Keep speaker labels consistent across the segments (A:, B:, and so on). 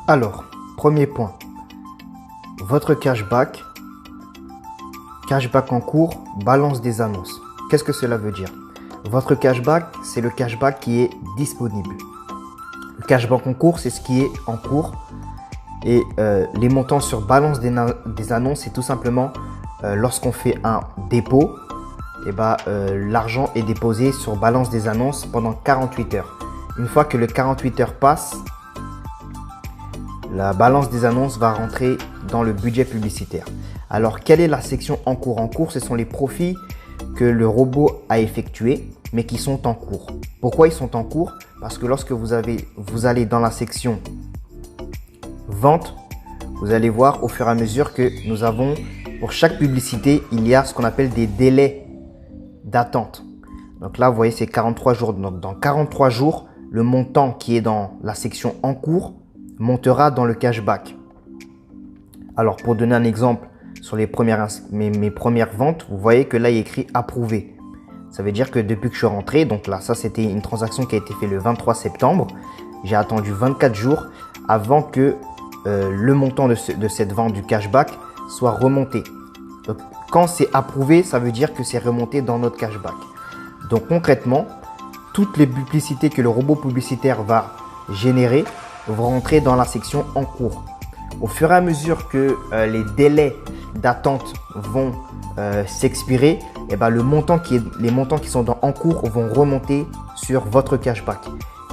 A: Alors, premier point, votre cashback en cours, balance des annonces. Qu'est-ce que cela veut dire? Votre cashback, c'est le cashback qui est disponible. Le cashback en cours, c'est ce qui est en cours. Et les montants sur balance des annonces, c'est tout simplement lorsqu'on fait un dépôt, l'argent est déposé sur balance des annonces pendant 48 heures. Une fois que le 48 heures passe, la balance des annonces va rentrer dans le budget publicitaire. Alors, quelle est la section en cours? En cours, ce sont les profits que le robot a effectués, mais qui sont en cours. Pourquoi ils sont en cours? Parce que lorsque vous allez dans la section vente, vous allez voir au fur et à mesure que nous avons, pour chaque publicité, il y a ce qu'on appelle des délais d'attente. Donc là, vous voyez, c'est 43 jours. Donc, dans 43 jours, le montant qui est dans la section en cours montera dans le cashback. Alors, pour donner un exemple, sur mes premières ventes, vous voyez que là, il est écrit approuvé. Ça veut dire que depuis que je suis rentré, donc là, ça, c'était une transaction qui a été faite le 23 septembre. J'ai attendu 24 jours avant que le montant de cette vente du cashback soit remonté. Donc, quand c'est approuvé, ça veut dire que c'est remonté dans notre cashback. Donc, concrètement, toutes les publicités que le robot publicitaire va générer vont rentrer dans la section en cours. Au fur et à mesure que les délais d'attente vont s'expirer, les montants qui sont en cours vont remonter sur votre cashback.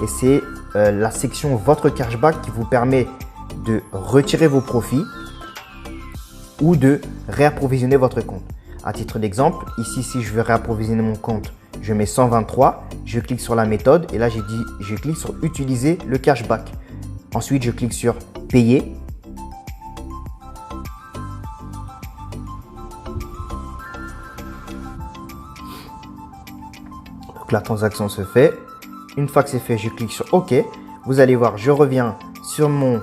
A: Et c'est la section votre cashback qui vous permet de retirer vos profits ou de réapprovisionner votre compte. À titre d'exemple, ici, si je veux réapprovisionner mon compte, je mets 123, je clique sur la méthode et là, je clique sur utiliser le cashback. Ensuite, je clique sur payer. Donc, la transaction se fait. Une fois que c'est fait, je clique sur OK. Vous allez voir, je reviens sur mon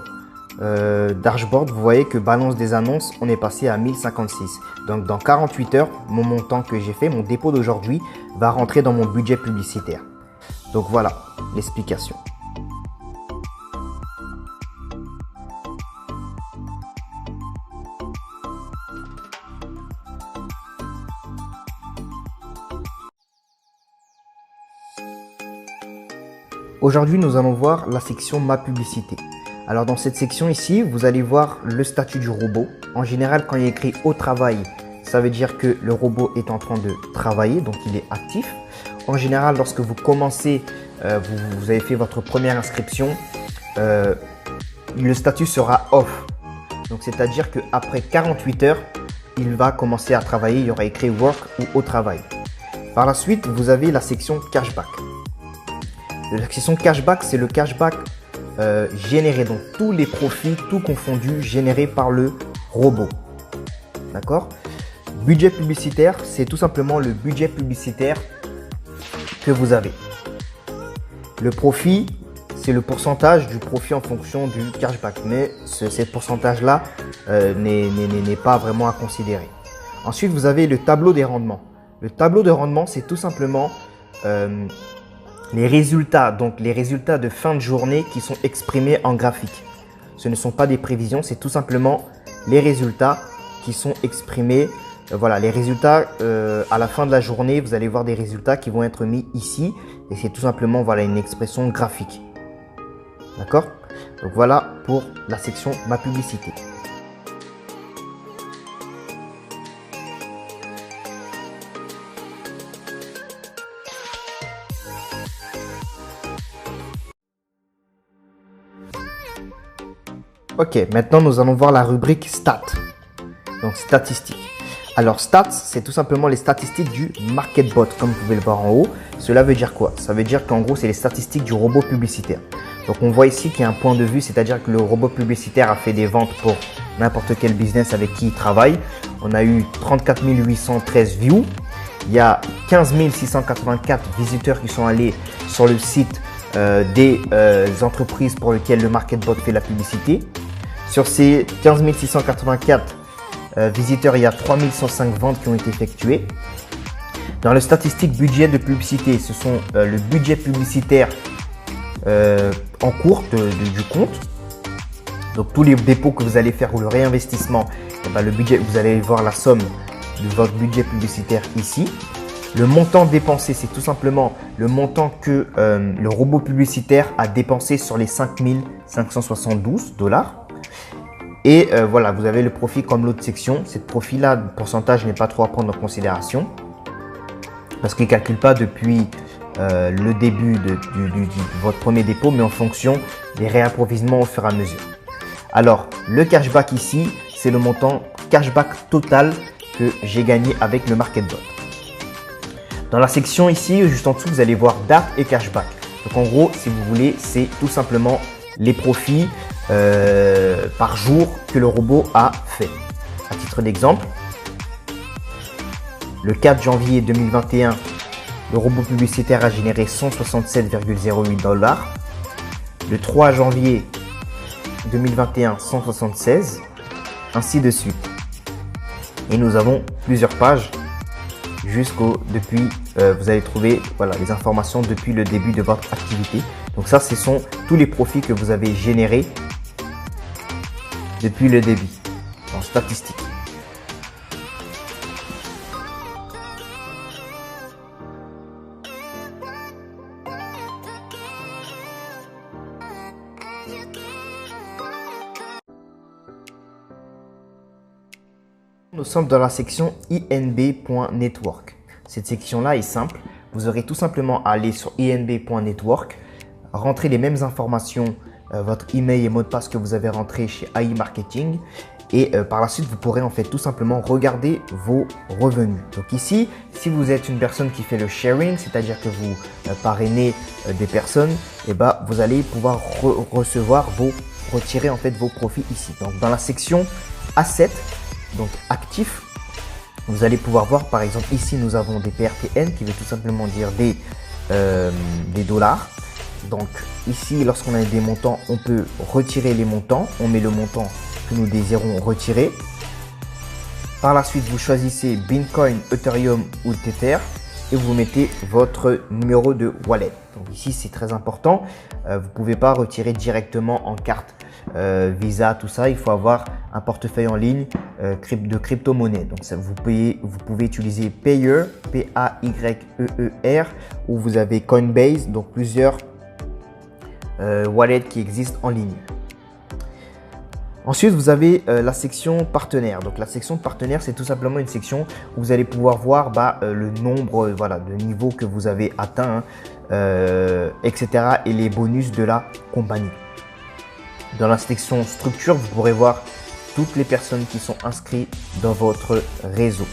A: dashboard. Vous voyez que balance des annonces, on est passé à 1056. Donc, dans 48 heures, mon montant que j'ai fait, mon dépôt d'aujourd'hui, va rentrer dans mon budget publicitaire. Donc, voilà l'explication. Aujourd'hui, nous allons voir la section Ma publicité. Alors, dans cette section ici, vous allez voir le statut du robot. En général, quand il est écrit au travail, ça veut dire que le robot est en train de travailler, donc il est actif. En général, lorsque vous commencez, vous avez fait votre première inscription, le statut sera off. Donc, c'est-à-dire qu'après 48 heures, il va commencer à travailler. Il y aura écrit work ou au travail. Par la suite, vous avez la section cashback. La section cashback, c'est le cashback généré, donc tous les profits, tout confondu, générés par le robot. D'accord? Budget publicitaire, c'est tout simplement le budget publicitaire que vous avez. Le profit, c'est le pourcentage du profit en fonction du cashback, mais ce pourcentage-là n'est pas vraiment à considérer. Ensuite, vous avez le tableau des rendements. Le tableau de rendement, c'est tout simplement les résultats, donc les résultats de fin de journée qui sont exprimés en graphique. Ce ne sont pas des prévisions, c'est tout simplement les résultats qui sont exprimés. Voilà, les résultats à la fin de la journée, vous allez voir des résultats qui vont être mis ici. Et c'est tout simplement voilà, une expression graphique. D'accord? Donc voilà pour la section Ma publicité. Ok, maintenant nous allons voir la rubrique stats, donc statistiques. Alors stats, c'est tout simplement les statistiques du MarketBot, comme vous pouvez le voir en haut. Cela veut dire quoi? Ça veut dire qu'en gros, c'est les statistiques du robot publicitaire. Donc on voit ici qu'il y a un point de vue, c'est-à-dire que le robot publicitaire a fait des ventes pour n'importe quel business avec qui il travaille. On a eu 34 813 views. Il y a 15 684 visiteurs qui sont allés sur le site des entreprises pour lesquelles le MarketBot fait la publicité. Sur ces 15 684 visiteurs, il y a 3105 ventes qui ont été effectuées. Dans le statistique budget de publicité, ce sont le budget publicitaire en cours du compte. Donc tous les dépôts que vous allez faire ou le réinvestissement, et ben, le budget, vous allez voir la somme de votre budget publicitaire ici. Le montant dépensé, c'est tout simplement le montant que le robot publicitaire a dépensé sur les 5572 $. Et voilà, vous avez le profit comme l'autre section. Cette profit-là, le pourcentage n'est pas trop à prendre en considération parce qu'il ne calcule pas depuis le début de votre premier dépôt, mais en fonction des réapprovisionnements au fur et à mesure. Alors, le cashback ici, c'est le montant cashback total que j'ai gagné avec le MarketBot. Dans la section ici, juste en dessous, vous allez voir date et cashback. Donc en gros, si vous voulez, c'est tout simplement les profits par jour que le robot a fait. À titre d'exemple, le 4 janvier 2021, le robot publicitaire a généré 167,08 $. Le 3 janvier 2021, 176, ainsi de suite. Et nous avons plusieurs pages depuis, vous allez trouver voilà, les informations depuis le début de votre activité. Donc ça, ce sont tous les profits que vous avez générés depuis le début en statistique. Nous sommes dans la section inb.network. Cette section-là est simple. Vous aurez tout simplement à aller sur inb.network, rentrer les mêmes informations, votre email et mot de passe que vous avez rentré chez AI Marketing. Et par la suite, vous pourrez en fait tout simplement regarder vos revenus. Donc ici, si vous êtes une personne qui fait le sharing, c'est-à-dire que vous parrainez des personnes, et ben, vous allez pouvoir retirer en fait vos profits ici. Donc dans la section Assets, donc actifs, vous allez pouvoir voir par exemple ici nous avons des PRTN qui veut tout simplement dire des dollars. Donc ici lorsqu'on a des montants, on peut retirer les montants, on met le montant que nous désirons retirer. Par la suite vous choisissez Bitcoin, Ethereum ou Tether et vous mettez votre numéro de wallet. Donc ici c'est très important, vous ne pouvez pas retirer directement en carte Visa, tout ça, il faut avoir un portefeuille en ligne de crypto-monnaie. Donc ça, vous pouvez utiliser Payer, P-A-Y-E-E-R, ou vous avez Coinbase, donc plusieurs wallets qui existent en ligne. Ensuite, vous avez la section partenaire. Donc la section partenaire, c'est tout simplement une section où vous allez pouvoir voir le nombre de niveaux que vous avez atteint, etc. et les bonus de la compagnie. Dans la section structure, vous pourrez voir toutes les personnes qui sont inscrites dans votre réseau.